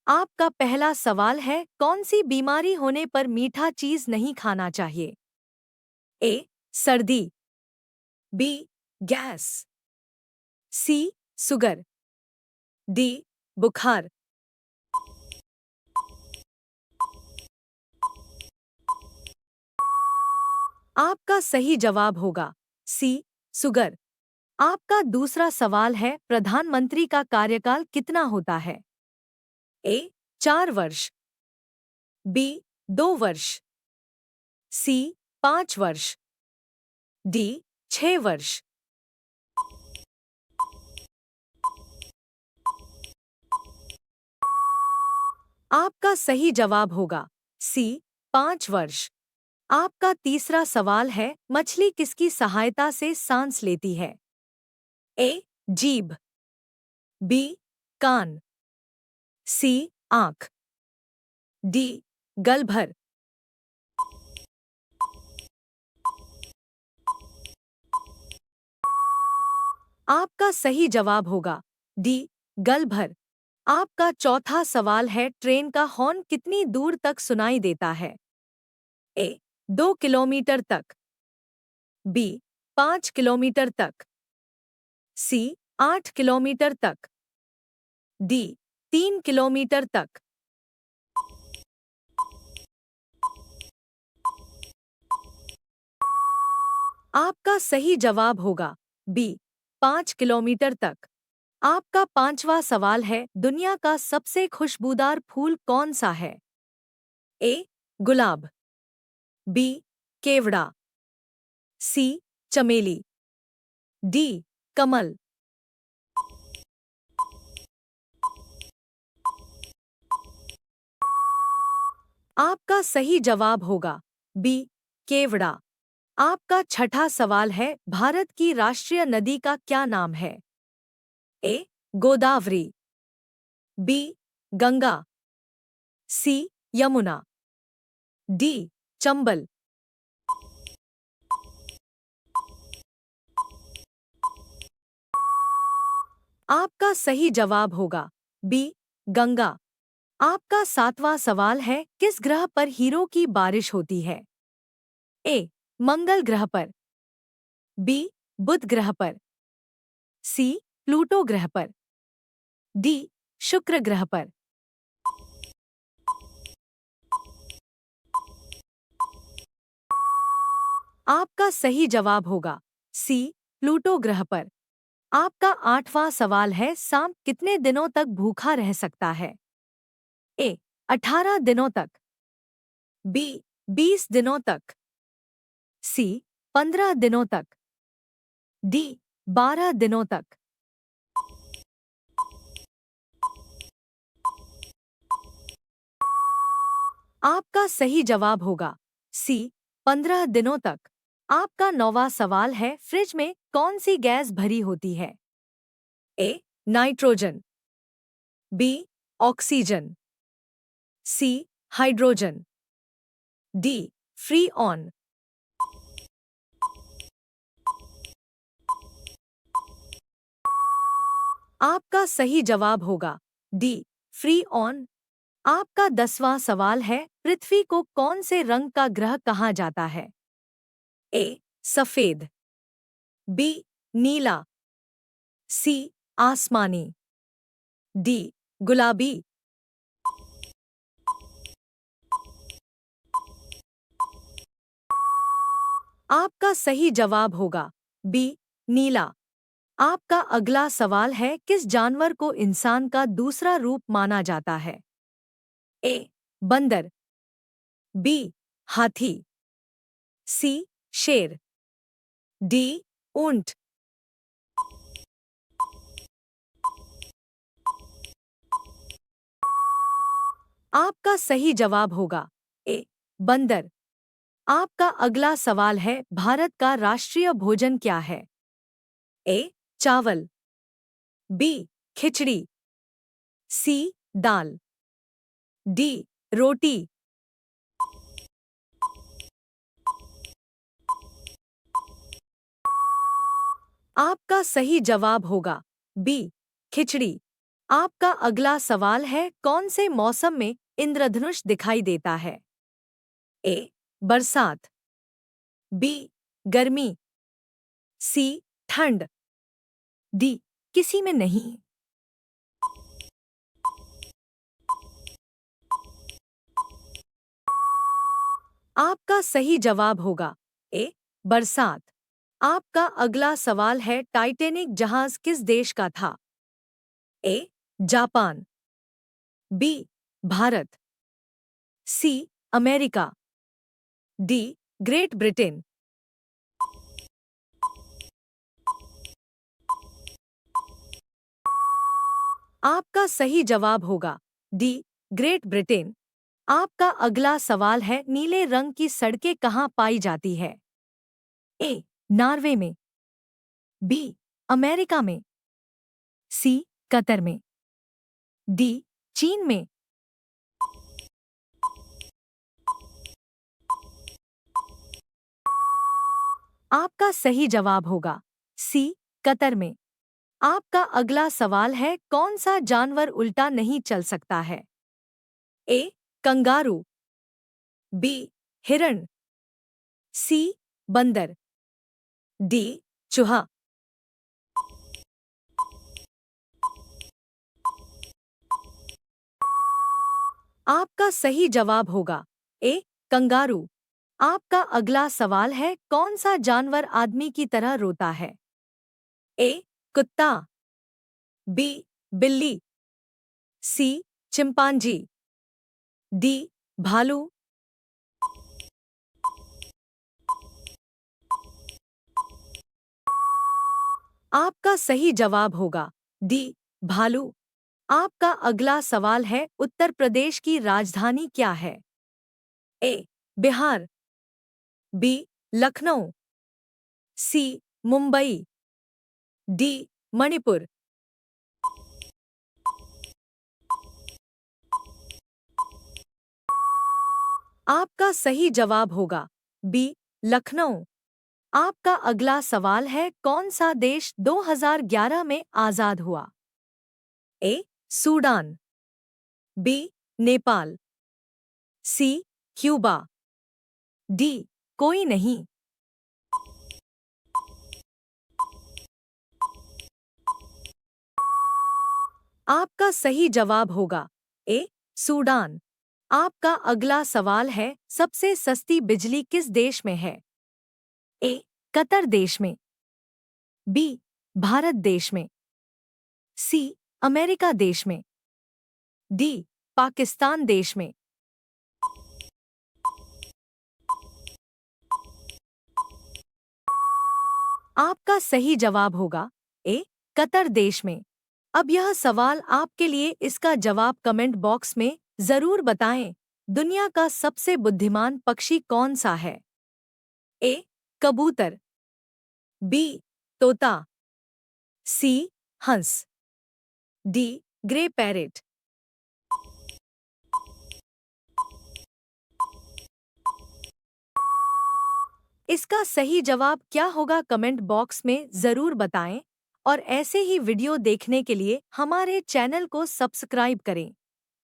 आपका पहला सवाल है, कौन सी बीमारी होने पर मीठा चीज नहीं खाना चाहिए? ए. सर्दी। बी. गैस। सी. शुगर। डी. बुखार। आपका सही जवाब होगा सी. शुगर। आपका दूसरा सवाल है, प्रधानमंत्री का कार्यकाल कितना होता है? ए. 4 वर्ष। बी. 2 वर्ष। सी. 5 वर्ष। डी. 6 वर्ष। आपका सही जवाब होगा सी. 5 वर्ष। आपका तीसरा सवाल है, मछली किसकी सहायता से सांस लेती है? ए. जीभ। बी. कान। सी. आंख। डी. गलभर। आपका सही जवाब होगा डी. गलभर। आपका चौथा सवाल है, ट्रेन का हॉर्न कितनी दूर तक सुनाई देता है? ए. 2 किलोमीटर तक। बी. 5 किलोमीटर तक। सी. 8 किलोमीटर तक। डी. 3 किलोमीटर तक। आपका सही जवाब होगा बी. 5 किलोमीटर तक। आपका पांचवा सवाल है, दुनिया का सबसे खुशबूदार फूल कौन सा है? ए. गुलाब। बी. केवड़ा। सी. चमेली। डी. कमल। आपका सही जवाब होगा बी. केवड़ा। आपका छठा सवाल है, भारत की राष्ट्रीय नदी का क्या नाम है? ए. गोदावरी। बी. गंगा। सी. यमुना। डी. चंबल। आपका सही जवाब होगा बी. गंगा। आपका सातवां सवाल है, किस ग्रह पर हीरो की बारिश होती है? ए. मंगल ग्रह पर। बी. बुध ग्रह पर। सी. प्लूटो ग्रह पर। डी. शुक्र ग्रह पर। आपका सही जवाब होगा सी. प्लूटो ग्रह पर। आपका आठवां सवाल है, सांप कितने दिनों तक भूखा रह सकता है? ए. 18 दिनों तक। बी. 20 दिनों तक। सी. 15 दिनों तक। डी. 12 दिनों तक। आपका सही जवाब होगा सी. 15 दिनों तक। आपका नौवां सवाल है, फ्रिज में कौन सी गैस भरी होती है? ए. नाइट्रोजन। बी. ऑक्सीजन। सी. हाइड्रोजन। डी. फ्रीऑन। आपका सही जवाब होगा डी. फ्रीऑन। आपका 10वां सवाल है, पृथ्वी को कौन से रंग का ग्रह कहा जाता है? ए. सफेद। बी. नीला। सी. आसमानी। डी. गुलाबी। आपका सही जवाब होगा बी. नीला। आपका अगला सवाल है, किस जानवर को इंसान का दूसरा रूप माना जाता है? ए. बंदर। बी. हाथी। सी. शेर। डी. ऊंट। आपका सही जवाब होगा ए. बंदर। आपका अगला सवाल है, भारत का राष्ट्रीय भोजन क्या है? ए. चावल। बी. खिचड़ी। सी. दाल। डी. रोटी। आपका सही जवाब होगा बी. खिचड़ी। आपका अगला सवाल है, कौन से मौसम में इंद्रधनुष दिखाई देता है? ए. बरसात, बी. गर्मी, सी. ठंड, डी. किसी में नहीं। आपका सही जवाब होगा ए. बरसात। आपका अगला सवाल है, टाइटैनिक जहाज किस देश का था? A. Japan, B. Bharat, C. America, D. Great Britain. आपका सही जवाब होगा डी. Great Britain. आपका अगला सवाल है, नीले रंग की सड़कें कहाँ पाई जाती है? ए. नॉर्वे में, बी. अमेरिका में, सी. कतर में, डी. चीन में। आपका सही जवाब होगा सी. कतर में। आपका अगला सवाल है, कौन सा जानवर उल्टा नहीं चल सकता है? ए. Kangaroo, B. हिरण, सी. बंदर, डी. चूहा। आपका सही जवाब होगा ए. कंगारू। आपका अगला सवाल है, कौन सा जानवर आदमी की तरह रोता है? ए. कुत्ता, बी. बिल्ली, सी. Chimpanzee, D. भालू। आपका सही जवाब होगा डी. भालू। आपका अगला सवाल है, उत्तर प्रदेश की राजधानी क्या है? ए. बिहार, बी. लखनऊ, सी. मुंबई, डी. मणिपुर। आपका सही जवाब होगा बी. लखनऊ। आपका अगला सवाल है, कौन सा देश 2011 में आजाद हुआ? A. Sudan, B. Nepal, C. Cuba, D. कोई नहीं। आपका सही जवाब होगा ए. सूडान। आपका अगला सवाल है, सबसे सस्ती बिजली किस देश में है? ए. कतर देश में, बी. भारत देश में, सी. अमेरिका देश में, डी. पाकिस्तान देश में। आपका सही जवाब होगा ए. कतर देश में। अब यह सवाल आपके लिए, इसका जवाब कमेंट बॉक्स में जरूर बताएं। दुनिया का सबसे बुद्धिमान पक्षी कौन सा है? ए. कबूतर, बी. तोता, सी. हंस, डी. Grey parrot. इसका सही जवाब क्या होगा, कमेंट बॉक्स में जरूर बताएं और ऐसे ही वीडियो देखने के लिए हमारे चैनल को सब्सक्राइब करें।